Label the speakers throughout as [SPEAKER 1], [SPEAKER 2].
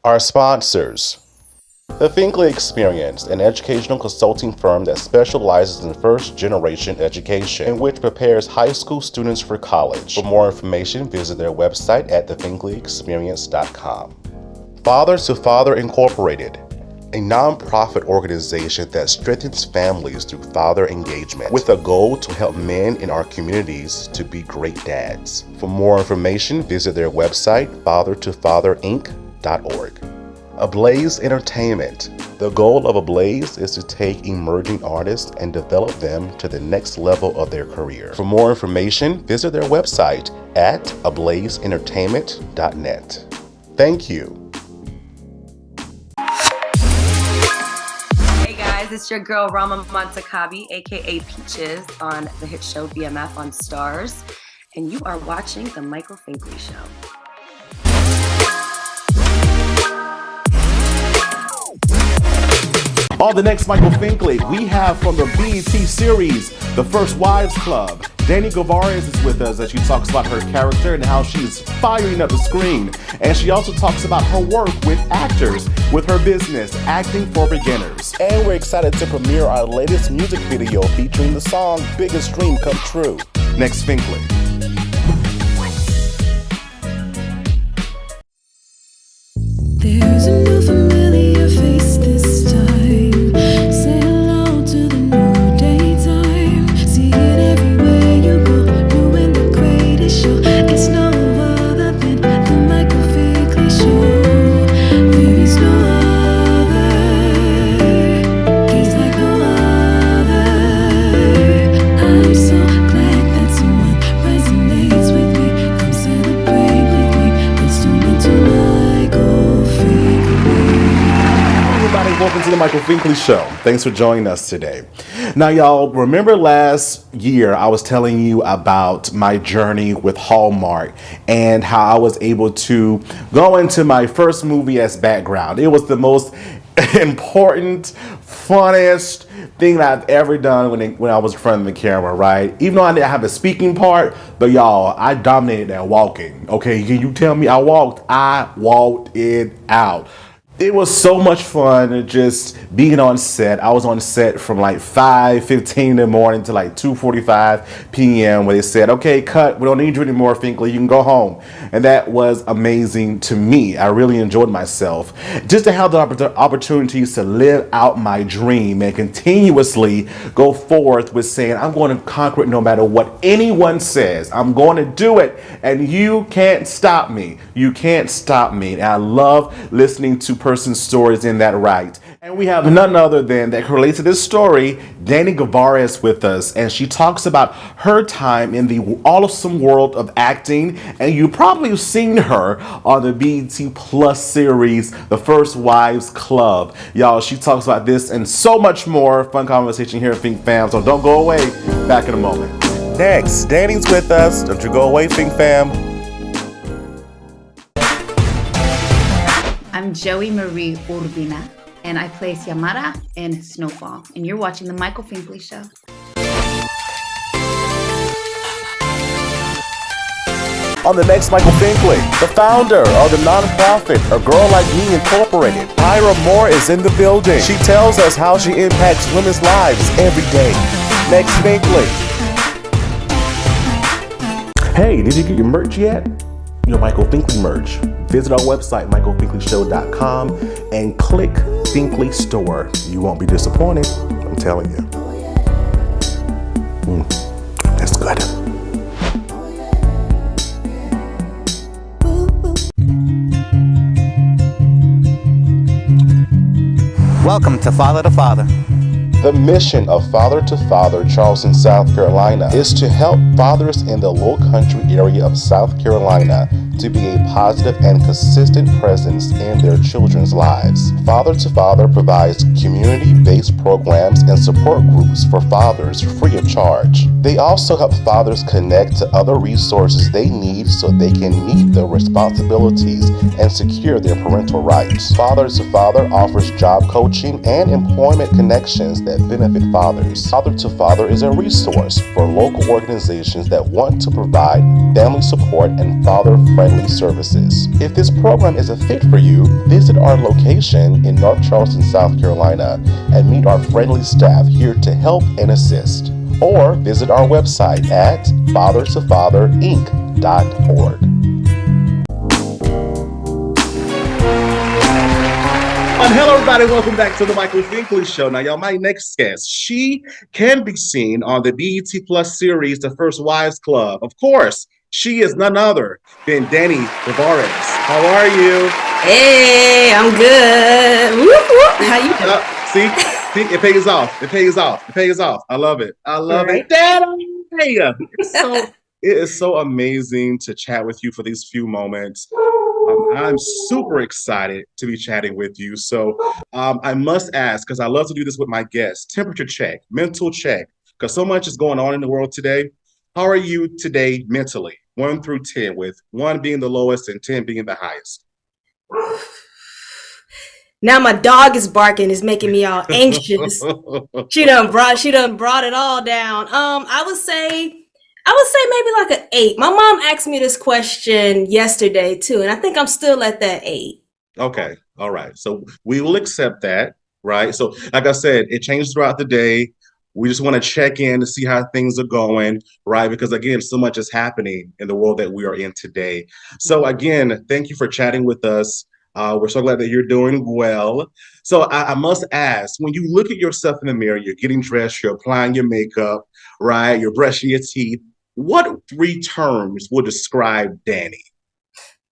[SPEAKER 1] Our sponsors: the Finkley Experience, an educational consulting firm that specializes in first-generation education, and which prepares high school students for college. For more information, visit their website at thefinkleyexperience.com. Father to Father Incorporated, a nonprofit organization that strengthens families through father engagement, with a goal to help men in our communities to be great dads. For more information, visit their website, fathertofatherinc.org. ABLAZE Entertainment. The goal of ABLAZE is to take emerging artists and develop them to the next level of their career. For more information, visit their website at ablazeentertainment.net. Thank you.
[SPEAKER 2] Hey guys, it's your girl Rama Montakabi, aka Peaches, on the hit show BMF on Stars, and you are watching The Michael Finkley Show.
[SPEAKER 3] On the next Michael Finkley, we have from the BET series, The First Wives Club. Dani Guevarez is with us as she talks about her character and how she's firing up the screen. And she also talks about her work with actors, with her business, Acting for Beginners.
[SPEAKER 1] And we're excited to premiere our latest music video featuring the song Biggest Dream Come True.
[SPEAKER 3] Next Finkley.
[SPEAKER 4] There's a new familiar face this time. Say hello to the new daytime. See it everywhere you go. New and the greatest show. It's no other than the Michael Finkley Show. There is no other. He's like no other. I'm so glad that someone resonates with me. Come celebrate with me. Let's tune into Michael Finkley.
[SPEAKER 3] Everybody, welcome to the Michael Finkley Show. Thanks for joining us today. Now, y'all, remember last year I was telling you about my journey with Hallmark and how I was able to go into my first movie as background. It was the most important, funnest thing that I've ever done when I was in front of the camera, right? Even though I didn't have a speaking part, but y'all, I dominated that walking. Okay, can you tell me I walked it out. It was so much fun just being on set. I was on set from like 5:15 in the morning to like 2:45 p.m. where they said, okay, cut, we don't need you anymore, Finkley, you can go home. And that was amazing to me. I really enjoyed myself. Just to have the opportunities to live out my dream and continuously go forth with saying, I'm going to conquer it no matter what anyone says. I'm going to do it, and you can't stop me. You can't stop me. And I love listening to person's stories in that right. And we have none other than that can relate to this story, Dani Guevarez, with us, and she talks about her time in the awesome world of acting. And you probably have seen her on the BET Plus series, The First Wives Club. Y'all, she talks about this and so much more. Fun conversation here at Fink Fam, so don't go away. Back in a moment.
[SPEAKER 1] Next, Dani's with us. Don't you go away, Fink Fam.
[SPEAKER 5] I'm Joey Marie Urbina, and I play Xiomara in Snowfall, and you're watching The Michael Finkley Show.
[SPEAKER 1] On the next Michael Finkley, the founder of the nonprofit A Girl Like Me Incorporated, Ira Moore, is in the building. She tells us how she impacts women's lives every day. Next Finkley.
[SPEAKER 3] Hey, did you get your merch yet? Your Michael Finkley merch. Visit our website, michaelfinkleyshow.com, and click Finkley Store. You won't be disappointed, I'm telling you. That's good.
[SPEAKER 6] Welcome to Father to Father.
[SPEAKER 1] The mission of Father to Father Charleston, South Carolina is to help fathers in the Low Country area of South Carolina to be a positive and consistent presence in their children's lives. Father to Father provides community-based programs and support groups for fathers free of charge. They also help fathers connect to other resources they need so they can meet their responsibilities and secure their parental rights. Father to Father offers job coaching and employment connections that benefit fathers. Father to Father is a resource for local organizations that want to provide family support and father-friendly family-friendly services. If this program is a fit for you, visit our location in North Charleston, South Carolina, and meet our friendly staff here to help and assist. Or visit our website at fathertofatherinc.org.
[SPEAKER 3] And hello, everybody. Welcome back to the Michael Finkley Show. Now, y'all, my next guest, she can be seen on the BET Plus series, The First Wives Club. Of course, she is none other than Dani Guevarez. How are you?
[SPEAKER 7] Hey, I'm good. Whoop, whoop. How you doing?
[SPEAKER 3] See, it pays off. It pays off. It pays off. I love it. I love it. Dani! It is so amazing to chat with you for these few moments. I'm super excited to be chatting with you. So I must ask, because I love to do this with my guests, temperature check, mental check, because so much is going on in the world today. How are you today mentally? 1 through 10, with 1 being the lowest and 10 being the highest.
[SPEAKER 7] Now my dog is barking, is making me all anxious. She done brought it all down. I would say maybe like an 8. My mom asked me this question yesterday too, and I think I'm still at that 8.
[SPEAKER 3] Okay. All right. So we will accept that, right? So like I said, it changes throughout the day. We just want to check in to see how things are going, right? Because again, so much is happening in the world that we are in today. So again, thank you for chatting with us. We're so glad that you're doing well. So I must ask, when you look at yourself in the mirror, you're getting dressed, you're applying your makeup, right? You're brushing your teeth. What 3 terms would describe Dani?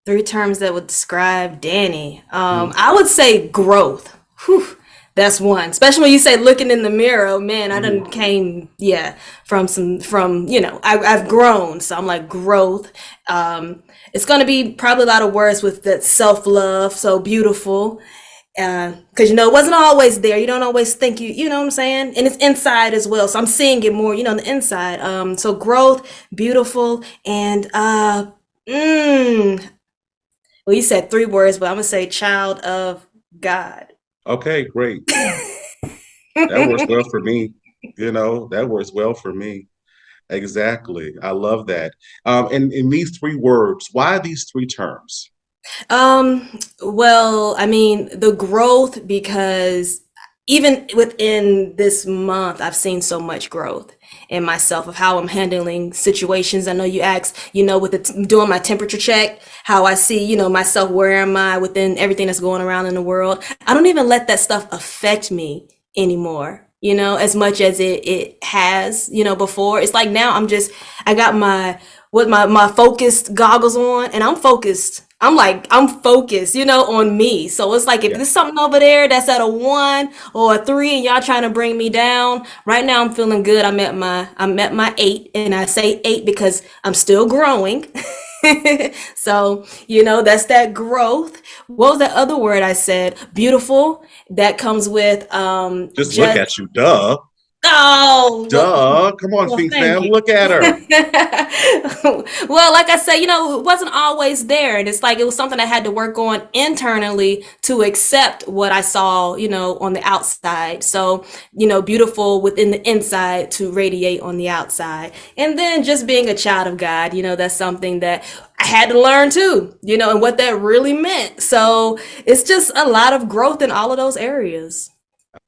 [SPEAKER 7] 3 terms that would describe Dani. I would say growth. Whew, that's one. Especially when you say looking in the mirror. Oh, man, I done came, I've grown. So I'm like growth. It's going to be probably a lot of words with that self-love. So beautiful. Because, it wasn't always there. You don't always think you know what I'm saying? And it's inside as well. So I'm seeing it more, on the inside. So growth, beautiful, and, well, you said 3 words, but I'm going to say child of God.
[SPEAKER 3] Okay, great. That works well for me. That works well for me. Exactly. I love that. And in these 3 words, why these 3 terms?
[SPEAKER 7] Well, I mean, the growth, because even within this month, I've seen so much growth in myself of how I'm handling situations. I know you asked, with doing my temperature check, how I see, myself, where am I within everything that's going around in the world. I don't even let that stuff affect me anymore, as much as it has, before. It's like now I got my focused goggles on, and I'm focused. I'm focused, on me. So it's like if there's something over there that's at a 1 or a 3 and y'all trying to bring me down, right now I'm feeling good. I'm at my 8, and I say 8 because I'm still growing. So, that's that growth. What was that other word I said? Beautiful. That comes with
[SPEAKER 3] just look at you, duh.
[SPEAKER 7] Oh,
[SPEAKER 3] duh! Come on, Fink Fam, look at her.
[SPEAKER 7] Well, like I said, it wasn't always there, and it's like it was something I had to work on internally to accept what I saw, on the outside. So, beautiful within the inside to radiate on the outside, and then just being a child of God, that's something that I had to learn too, and what that really meant. So it's just a lot of growth in all of those areas.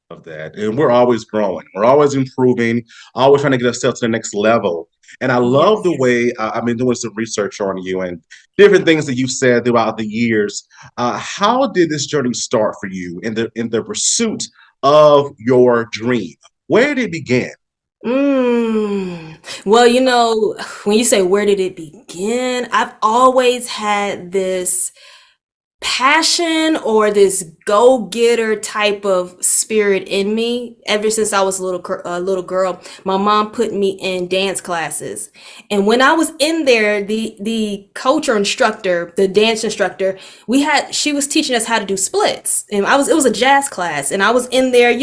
[SPEAKER 3] Of that, and we're always growing, we're always improving, always trying to get ourselves to the next level. And I love the way I've been doing some research on you and different things that you've said throughout the years. How did this journey start for you in the pursuit of your dream? Where did it begin?
[SPEAKER 7] Well, when you say where did it begin, I've always had this passion or this go-getter type of spirit in me ever since I was a little girl. My mom put me in dance classes, and when I was in there, the coach or instructor, the dance instructor, she was teaching us how to do splits, and it was a jazz class, and I was in there,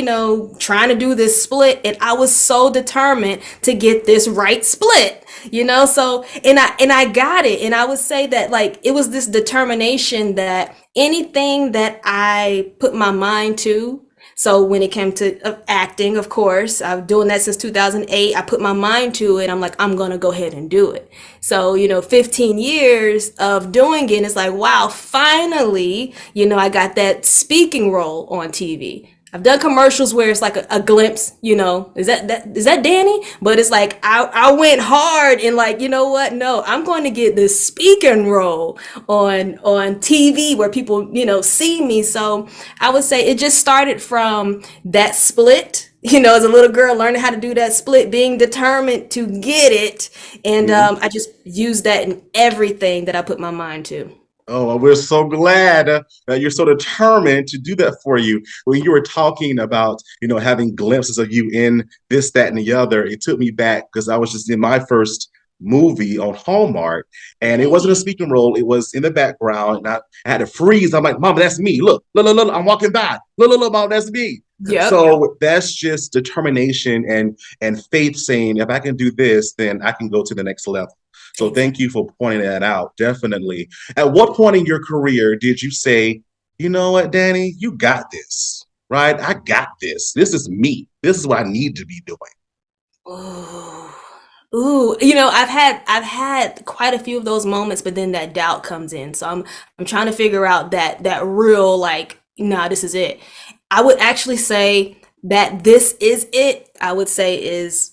[SPEAKER 7] trying to do this split, and I was so determined to get this right split. So and I got it, and I would say that it was this determination that anything that I put my mind to So when it came to acting, of course, I've been doing that since 2008. I put my mind to it. I'm like, I'm going to go ahead and do it. So, 15 years of doing it, it's like, wow, finally, I got that speaking role on TV. I've done commercials where it's like a glimpse, is that Danny? But it's like I went hard and like, you know what? No, I'm going to get this speaking role on TV where people, see me. So I would say it just started from that split, as a little girl learning how to do that split, being determined to get it. And I just used that in everything that I put my mind to.
[SPEAKER 3] Oh, we're so glad that you're so determined to do that for you. When you were talking about, having glimpses of you in this, that, and the other, it took me back because I was just in my first movie on Hallmark, and it wasn't a speaking role. It was in the background, and I had to freeze. I'm like, Mama, that's me. Look, I'm walking by. Look, Mama, that's me.
[SPEAKER 7] Yep.
[SPEAKER 3] So that's just determination and faith saying, if I can do this, then I can go to the next level. So thank you for pointing that out. Definitely. At what point in your career did you say, you know what, Dani, you got this, right? I got this. This is me. This is what I need to be doing.
[SPEAKER 7] Ooh, I've had quite a few of those moments, but then that doubt comes in. So I'm trying to figure out that real, like, nah, this is it. I would actually say that this is it. I would say is,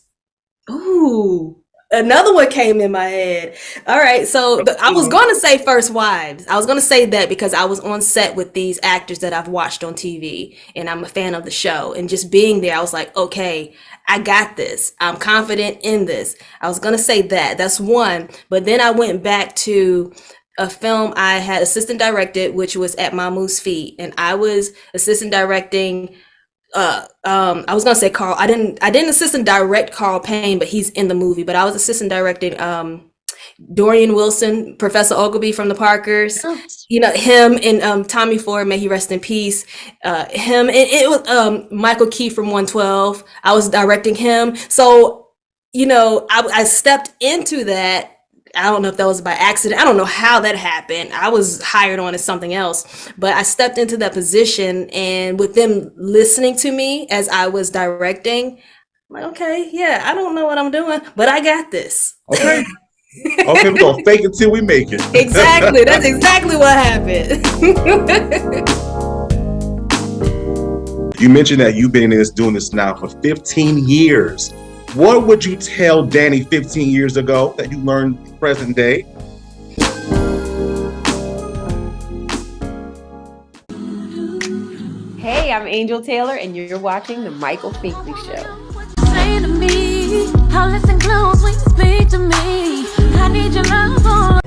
[SPEAKER 7] another one came in my head. All right, so I was going to say First Wives. I was going to say that because I was on set with these actors that I've watched on TV, and I'm a fan of the show. And just being there, I was like, okay, I got this. I'm confident in this. I was going to say that. That's one. But then I went back to a film I had assistant directed, which was At Mamu's Feet, and I was assistant directing. I was gonna say Carl. I didn't assistant direct Carl Payne, but he's in the movie. But I was assistant directing Dorian Wilson, Professor Ogilvy from the Parkers. Him and Tommy Ford, may he rest in peace. Him and it was Michael Key from 112. I was directing him. So I stepped into that. I don't know if that was by accident. I don't know how that happened. I was hired on as something else, but I stepped into that position, and with them listening to me as I was directing, I'm like, okay, yeah, I don't know what I'm doing, but I got this.
[SPEAKER 3] Okay. Okay, we're gonna fake it till we make it.
[SPEAKER 7] Exactly. That's exactly what happened.
[SPEAKER 3] You mentioned that you've been doing this now for 15 years. What would you tell Dani 15 years ago that you learned present day?
[SPEAKER 8] Hey, I'm Angel Taylor, and you're watching The Michael Finkley Show.
[SPEAKER 4] Say to me, I'll listen close when you speak to me. I need your love.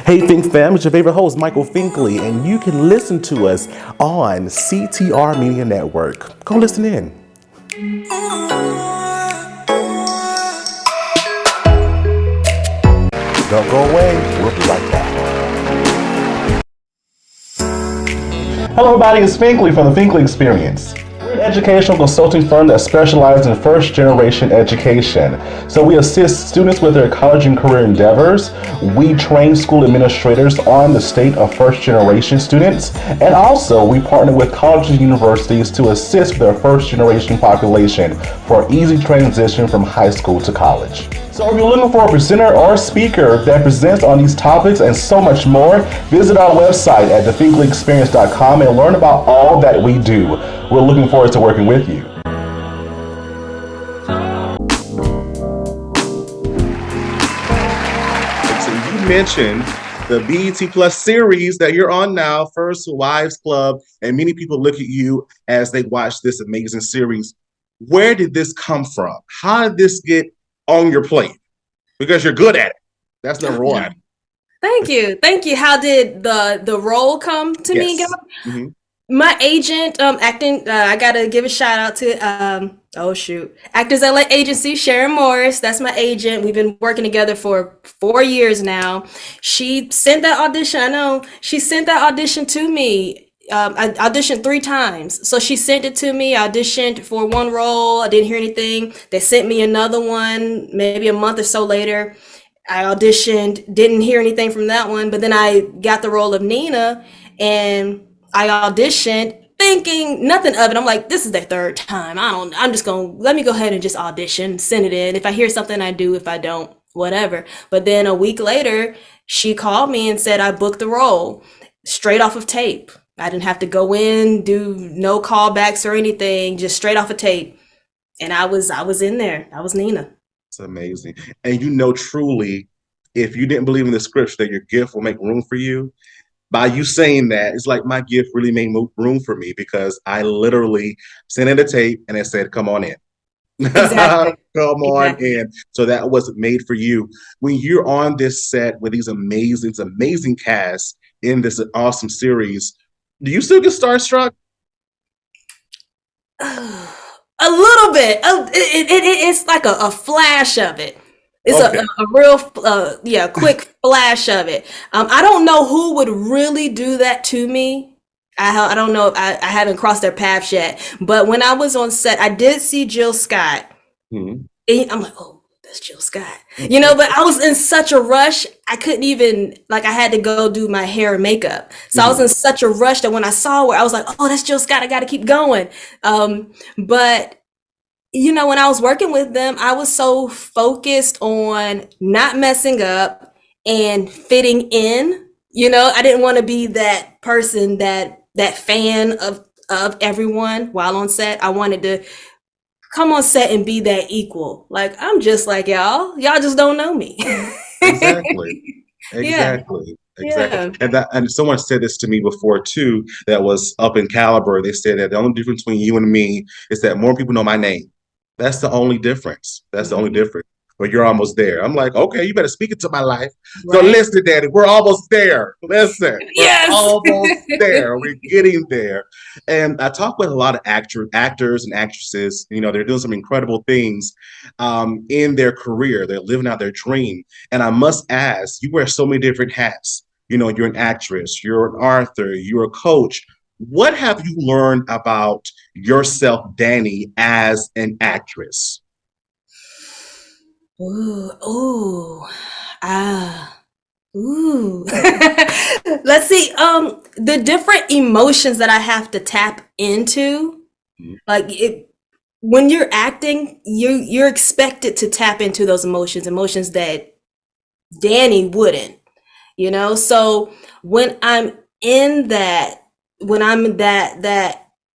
[SPEAKER 3] Hey Fink Fam, it's your favorite host, Michael Finkley, and you can listen to us on CTR Media Network. Go listen in. Don't go away. We'll be right back. Hello, everybody. It's Finkley from the Finkley Experience. We're an educational consulting firm that specializes in first-generation education. So we assist students with their college and career endeavors. We train school administrators on the state of first-generation students. And also, we partner with colleges and universities to assist their first-generation population for easy transition from high school to college. So if you're looking for a presenter or speaker that presents on these topics and so much more, visit our website at thefinkleyexperience.com and learn about all that we do. We're looking forward to working with you. So you mentioned the BET Plus series that you're on now, First Wives Club, and many people look at you as they watch this amazing series. Where did this come from? How did this get on your plate? Because you're good at it. That's number one.
[SPEAKER 7] Thank you. How did the role come to me?
[SPEAKER 3] Mm-hmm.
[SPEAKER 7] My agent, acting, I gotta give a shout out to Actors LA Agency, Sharon Morris. That's my agent. We've been working together for 4 years now. She sent that audition. I know she sent that audition to me. I auditioned 3 times. So she sent it to me. I auditioned for one role. I didn't hear anything. They sent me another one, maybe a month or so later. I auditioned, didn't hear anything from that one. But then I got the role of Nina, and I auditioned, thinking nothing of it. I'm like, this is their third time. I'm just going to let me go ahead and just audition, send it in. If I hear something, I do. If I don't, whatever. But then a week later, she called me and said I booked the role straight off of tape. I didn't have to go in, do no callbacks or anything, just straight off of tape. And I was in there. I was Nina.
[SPEAKER 3] It's amazing. And you know, truly, if you didn't believe in the scripture that your gift will make room for you, by you saying that, it's like my gift really made room for me, because I literally sent in a tape and it said, come on in.
[SPEAKER 7] Exactly.
[SPEAKER 3] Come on in. So that was made for you. When you're on this set with these amazing cast in this awesome series, do you still get starstruck?
[SPEAKER 7] A little bit. It's like a flash of it. It's
[SPEAKER 3] Okay.
[SPEAKER 7] a real, quick flash of it. I don't know who would really do that to me. I don't know if I haven't crossed their paths yet. But when I was on set, I did see Jill Scott.
[SPEAKER 3] Mhm.
[SPEAKER 7] And I'm like, oh, that's Jill Scott. You know, but I was in such a rush. I couldn't even, like, I had to go do my hair and makeup. So I was in such a rush that when I saw her, I was like, oh, that's Jill Scott. I got to keep going. But you know, when I was working with them, I was so focused on not messing up and fitting in. You know, I didn't want to be that person, that fan of everyone while on set. I wanted to come on set and be that equal. Like, I'm just like y'all. Y'all just don't know me.
[SPEAKER 3] Exactly.
[SPEAKER 7] Yeah.
[SPEAKER 3] And someone said this to me before too, that was up in caliber. They said that the only difference between you and me is that more people know my name. That's the only difference. That's the only difference. But you're almost there. I'm like, okay, you better speak into my life. So listen, Daddy, we're almost there. Listen, we're almost there. We're getting there. And I talk with a lot of actors and actresses. You know, they're doing some incredible things in their career. They're living out their dream. And I must ask, you wear so many different hats. You know, you're an actress, you're an author, you're a coach. What have you learned about yourself, Dani, as an actress?
[SPEAKER 7] Ooh. Let's see. The different emotions that I have to tap into, like when you're acting, you're expected to tap into those emotions that Dani wouldn't, you know? So when I'm in that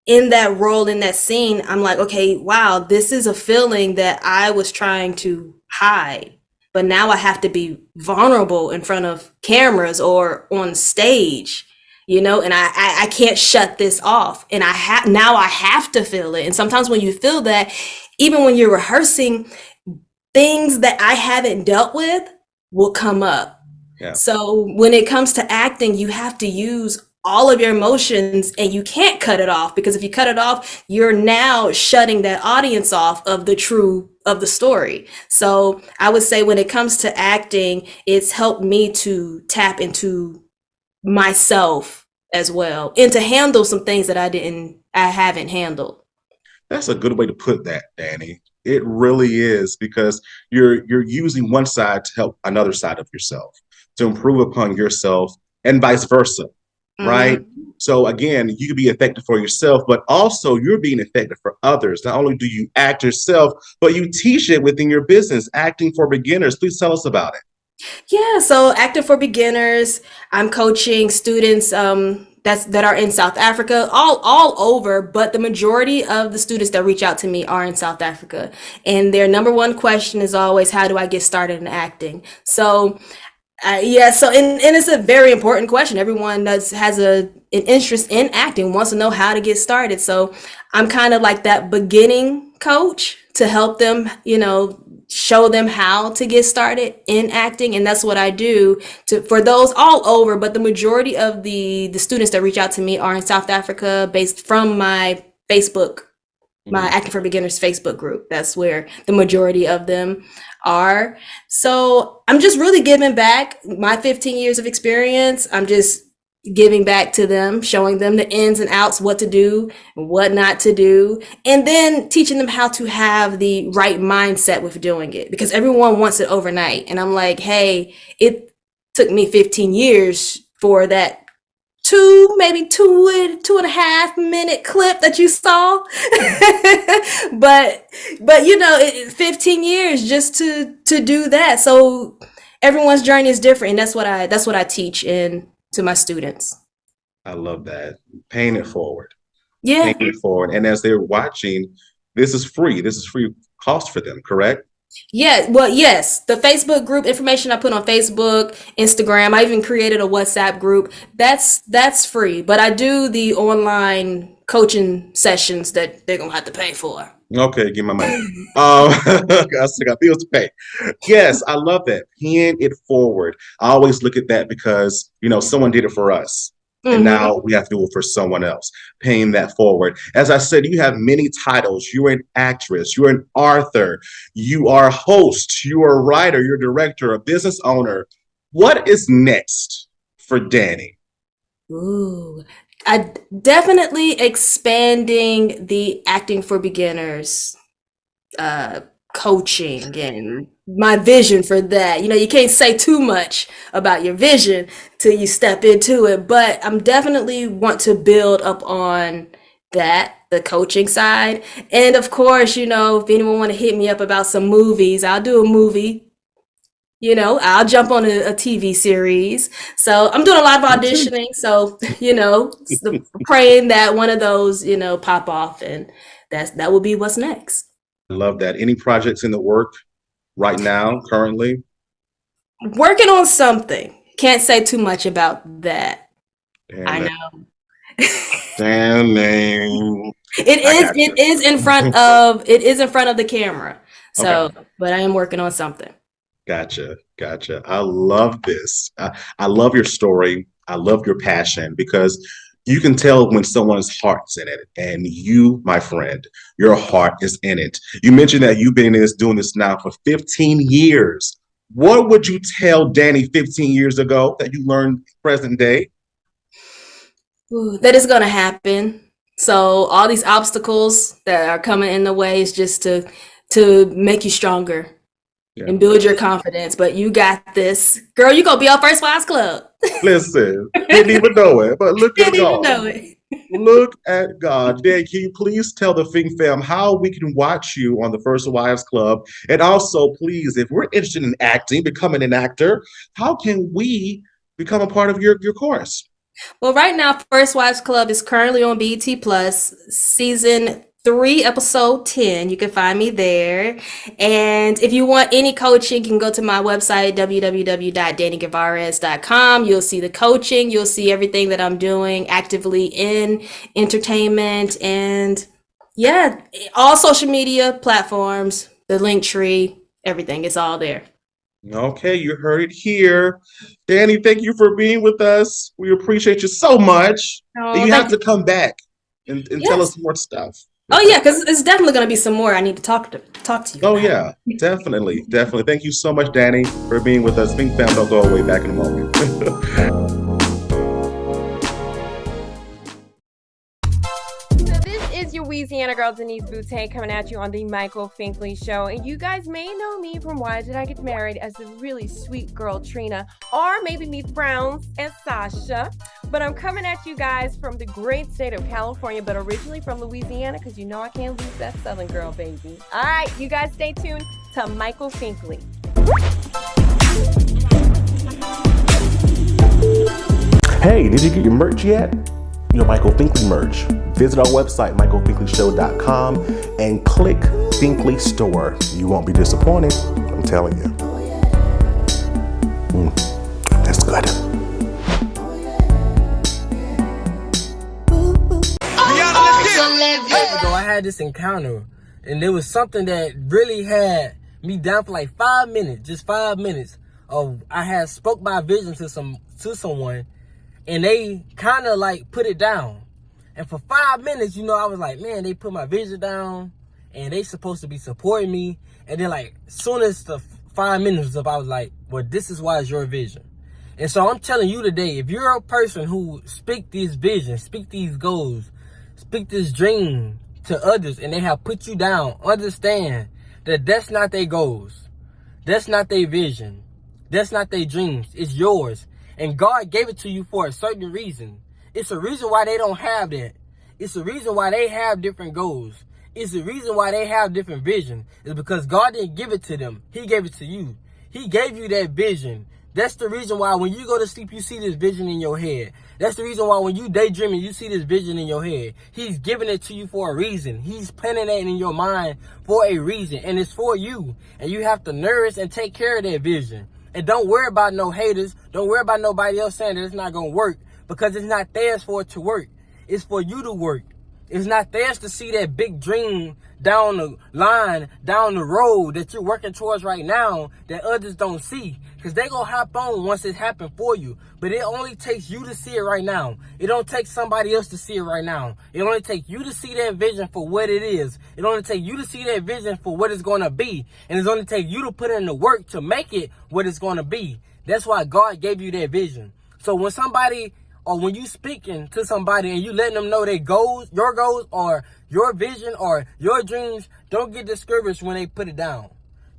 [SPEAKER 7] in that role, in that scene, I'm like, okay, wow, this is a feeling that I was trying to hide, but now I have to be vulnerable in front of cameras or on stage, you know, and I can't shut this off, and I have to feel it. And sometimes when you feel that, even when you're rehearsing, things that I haven't dealt with will come up. So when it comes to acting, you have to use all of your emotions, and you can't cut it off, because if you cut it off, you're now shutting that audience off of the story. So I would say when it comes to acting, it's helped me to tap into myself as well, and to handle some things that I haven't handled.
[SPEAKER 3] That's a good way to put that, Dani. It really is, because you're using one side to help another side of yourself, to improve upon yourself, and vice versa. Right? So again, you can be effective for yourself, but also you're being effective for others. Not only do you act yourself, but you teach it within your business, Acting for Beginners. Please tell us about it.
[SPEAKER 7] Yeah, so Acting for Beginners, I'm coaching students that are in South Africa, all over, but the majority of the students that reach out to me are in South Africa. And their number one question is always, how do I get started in acting? So and it's a very important question. Everyone has an interest in acting, wants to know how to get started. So I'm kind of like that beginning coach to help them, you know, show them how to get started in acting. And that's what I do for those all over. But the majority of the students that reach out to me are in South Africa, based from my Facebook, my Acting for Beginners Facebook group. That's where the majority of them are. So I'm just really giving back my 15 years of experience. I'm just giving back to them, showing them the ins and outs, what to do, what not to do, and then teaching them how to have the right mindset with doing it, because everyone wants it overnight. And I'm like, hey, it took me 15 years for that maybe two and a half minute clip that you saw. but 15 years just to do that. So everyone's journey is different, and that's what I teach to my students.
[SPEAKER 3] I love that. Paying it forward.
[SPEAKER 7] Yeah.
[SPEAKER 3] Paying it forward. And as they're watching, this is free. This is free cost for them, correct?
[SPEAKER 7] Yeah, well, yes. The Facebook group information I put on Facebook, Instagram, I even created a WhatsApp group. That's free. But I do the online coaching sessions that they're gonna have to pay for.
[SPEAKER 3] Okay, give my money. I still got bills to pay. Yes, I love that. Paying it forward. I always look at that because, someone did it for us. And now we have to do it for someone else, paying that forward. As I said, you have many titles. You're an actress. You're an author. You are a host. You are a writer. You're a director, a business owner. What is next for Dani?
[SPEAKER 7] Ooh, I definitely expanding the acting for beginners, coaching, and my vision for that. You can't say too much about your vision till you step into it, but I'm definitely want to build up on that, the coaching side. And of course, if anyone want to hit me up about some movies, I'll do a movie. I'll jump on a TV series. So I'm doing a lot of auditioning. So, praying that one of those, pop off, and that will be what's next.
[SPEAKER 3] I love that. Any projects in the work right now, currently?
[SPEAKER 7] Working on something. Can't say too much about that.
[SPEAKER 3] Damn
[SPEAKER 7] I
[SPEAKER 3] it.
[SPEAKER 7] know.
[SPEAKER 3] Damn.
[SPEAKER 7] It is in front of the camera. So,
[SPEAKER 3] Okay.
[SPEAKER 7] But I am working on something.
[SPEAKER 3] Gotcha. I love this. I love your story. I love your passion because you can tell when someone's heart's in it. And you, my friend, your heart is in it. You mentioned that you've been doing this now for 15 years. What would you tell Dani 15 years ago that you learned present day?
[SPEAKER 7] Ooh, that is going to happen. So all these obstacles that are coming in the way is just to make you stronger.
[SPEAKER 3] Yeah.
[SPEAKER 7] And build your confidence. But you got this. Girl, you gonna be on First Wives Club.
[SPEAKER 3] Listen, didn't even know it, but look at
[SPEAKER 7] Didn't even
[SPEAKER 3] God.
[SPEAKER 7] know it.
[SPEAKER 3] Look at God. Dan, can you please tell the Fink Fam how we can watch you on the First Wives Club? And also, please, if we're interested in acting, becoming an actor, how can we become a part of your course?
[SPEAKER 7] Well, right now, First Wives Club is currently on BET Plus, season 3, episode 10. You can find me there. And if you want any coaching, you can go to my website, www.daniguevarez.com. You'll see the coaching. You'll see everything that I'm doing actively in entertainment. And yeah, all social media platforms, the link tree, everything is all there.
[SPEAKER 3] Okay, you heard it here. Dani, thank you for being with us. We appreciate you so much.
[SPEAKER 7] Oh,
[SPEAKER 3] And you have to come back and tell us more stuff.
[SPEAKER 7] Oh yeah, because it's definitely going to be some more I need to talk to you.
[SPEAKER 3] Oh yeah, definitely. Thank you so much, Dani, for being with us. Fink Fam, don't go away. Back in a moment.
[SPEAKER 8] So this is your Louisiana girl, Denise Boutte, coming at you on the Michael Finkley Show. And you guys may know me from Why Did I Get Married as the really sweet girl Trina, or maybe Meet the Browns as Sasha. But I'm coming at you guys from the great state of California, but originally from Louisiana, because you know I can't lose that Southern girl, baby. All right, you guys stay tuned to Michael Finkley.
[SPEAKER 3] Hey, did you get your merch yet? Your Michael Finkley merch. Visit our website, michaelfinkley.show.com, and click Finkley Store. You won't be disappointed, I'm telling you. That's good.
[SPEAKER 9] I had this encounter, and there was something that really had me down for like 5 minutes, just 5 minutes of I had spoke my vision to someone, and they kind of like put it down. And for 5 minutes, I was like, man, they put my vision down, and they supposed to be supporting me. And then like, soon as the 5 minutes was up, I was like, well, this is why it's your vision. And so I'm telling you today, if you're a person who speak these visions, speak these goals, speak this dream to others, and they have put you down, understand that that's not their goals. That's not their vision. That's not their dreams. It's yours. And God gave it to you for a certain reason. It's the reason why they don't have that. It's the reason why they have different goals. It's the reason why they have different vision. It's because God didn't give it to them. He gave it to you. He gave you that vision. That's the reason why when you go to sleep, you see this vision in your head. That's the reason why when you daydreaming, you see this vision in your head. He's giving it to you for a reason. He's planting that in your mind for a reason. And it's for you. And you have to nourish and take care of that vision. And don't worry about no haters. Don't worry about nobody else saying that it's not going to work. Because it's not theirs for it to work. It's for you to work. It's not theirs to see that big dream down the line, down the road that you're working towards right now that others don't see. Because they going to hop on once it happened for you. But it only takes you to see it right now. It don't take somebody else to see it right now. It only takes you to see that vision for what it is. It only takes you to see that vision for what it's going to be. And it's only take you to put in the work to make it what it's going to be. That's why God gave you that vision. So when somebody, or when you speaking to somebody and you letting them know their goals, or your vision or your dreams, don't get discouraged when they put it down.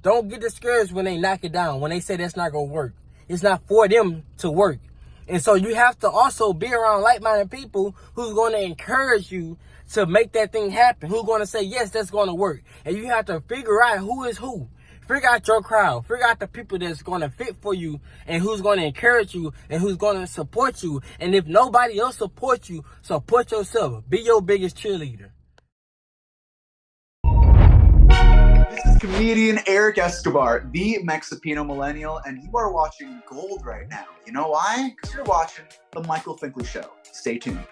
[SPEAKER 9] Don't get discouraged when they knock it down, when they say that's not going to work. It's not for them to work. And so you have to also be around like-minded people who's going to encourage you to make that thing happen, who's going to say, yes, that's going to work. And you have to figure out who is who. Figure out your crowd. Figure out the people that's going to fit for you and who's going to encourage you and who's going to support you. And if nobody else supports you, support yourself. Be your biggest cheerleader.
[SPEAKER 10] This is comedian Eric Escobar, the Mexipino millennial, and you are watching Gold right now. You know why? Because you're watching The Michael Finkley Show. Stay tuned.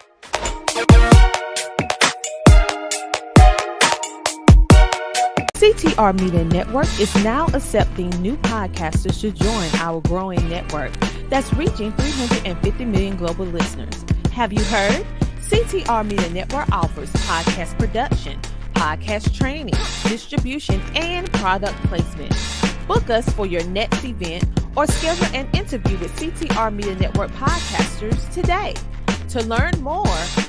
[SPEAKER 11] CTR Media Network is now accepting new podcasters to join our growing network that's reaching 350 million global listeners. Have you heard? CTR Media Network offers podcast production, podcast training, distribution, and product placement. Book us for your next event or schedule an interview with CTR Media Network podcasters today. To learn more,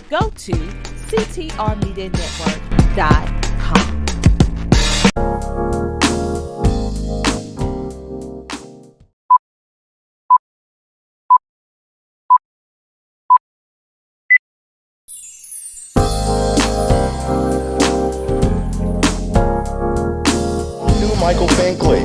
[SPEAKER 11] go to ctrmedianetwork.com.
[SPEAKER 1] New Michael Finkley.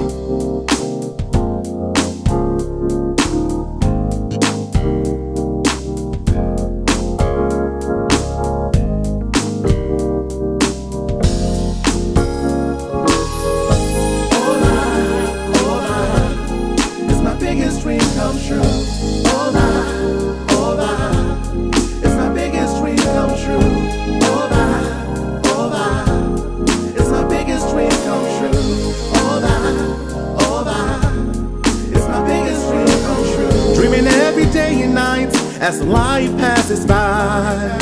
[SPEAKER 3] As life passes by,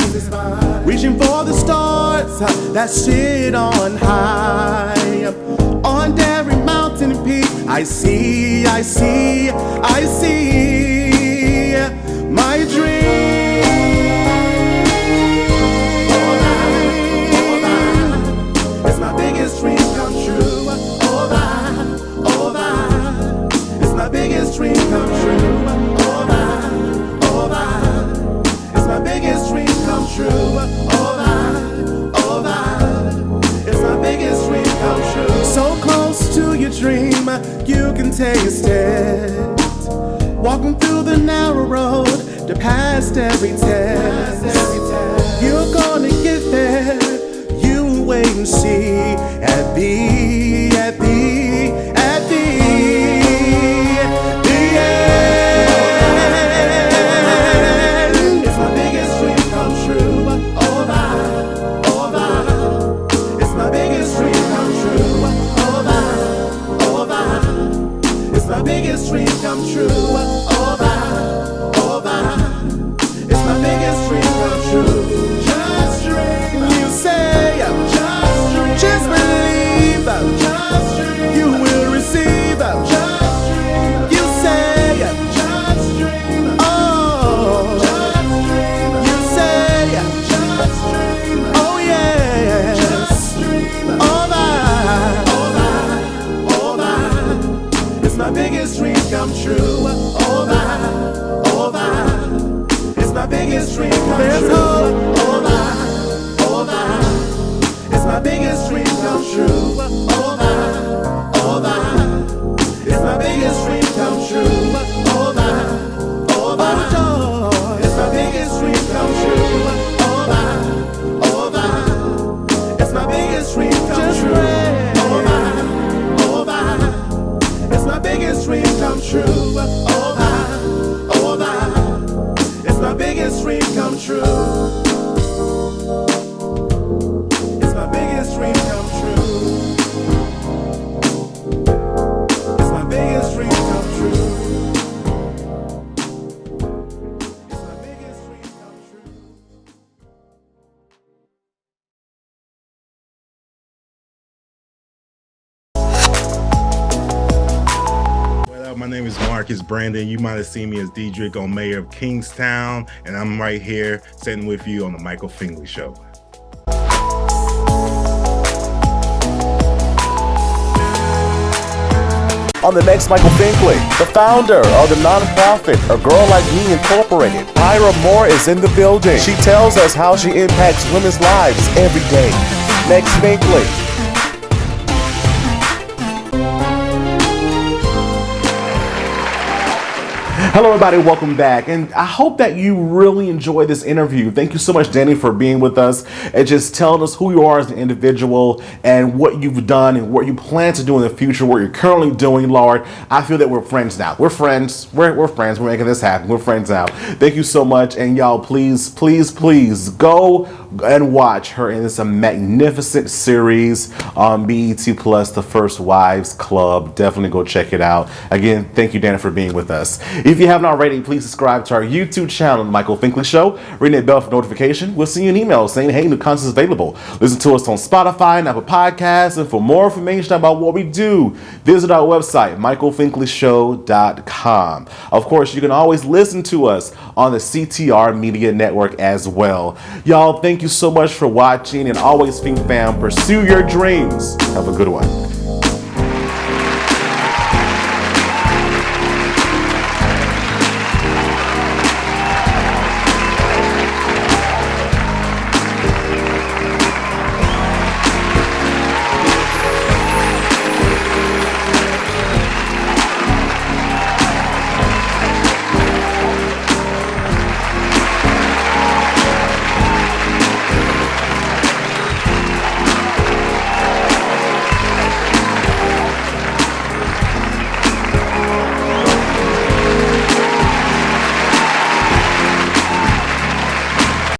[SPEAKER 3] reaching for the stars that sit on high. On every mountain peak, I see my dream. It's my biggest dream come true. It's my biggest dream come true. It's my biggest dream come true. It's my biggest dream come true. So close to your dream, you can taste it. Walking through the narrow road to past every test. You're gonna get there. You wait and see. At the biggest dream come true. It's my biggest dream come true. Just dream. You say, just believe. It's my biggest dream come true. Oh my, it's my biggest dream come true. Oh my, it's my biggest dream come true. It's my biggest dream come true. It's my biggest dream come true. It's my biggest dream come true.
[SPEAKER 1] What up? My name is Marcus Brandon. You might have seen me as Diedrich on Mayor of Kingstown, and I'm right here sitting with you on the Michael Finkley Show.
[SPEAKER 3] On the next Michael Finkley, the founder of the nonprofit A Girl Like Me Incorporated, Ira Moore is in the building. She tells us how she impacts women's lives every day. Next Finkley. Hello everybody, welcome back, and I hope that you really enjoyed this interview. Thank you so much, Dani, for being with us and just telling us who you are as an individual and what you've done and what you plan to do in the future, what you're currently doing, Lord. I feel that we're friends now. We're friends. We're friends. We're making this happen. We're friends now. Thank you so much, and y'all, please go and watch her in this magnificent series on BET Plus, The First Wives Club. Definitely go check it out. Again, thank you, Dani, for being with us. If you haven't already, please subscribe to our YouTube channel, The Michael Finkley Show. Ring that bell for notification. We'll send you an email saying, hey, new content is available. Listen to us on Spotify and Apple Podcasts. And for more information about what we do, visit our website, michaelfinkleyshow.com. Of course, you can always listen to us on the CTR Media Network as well. Y'all, thank you so much for watching, and always, Fink Fam, pursue your dreams. Have a good one.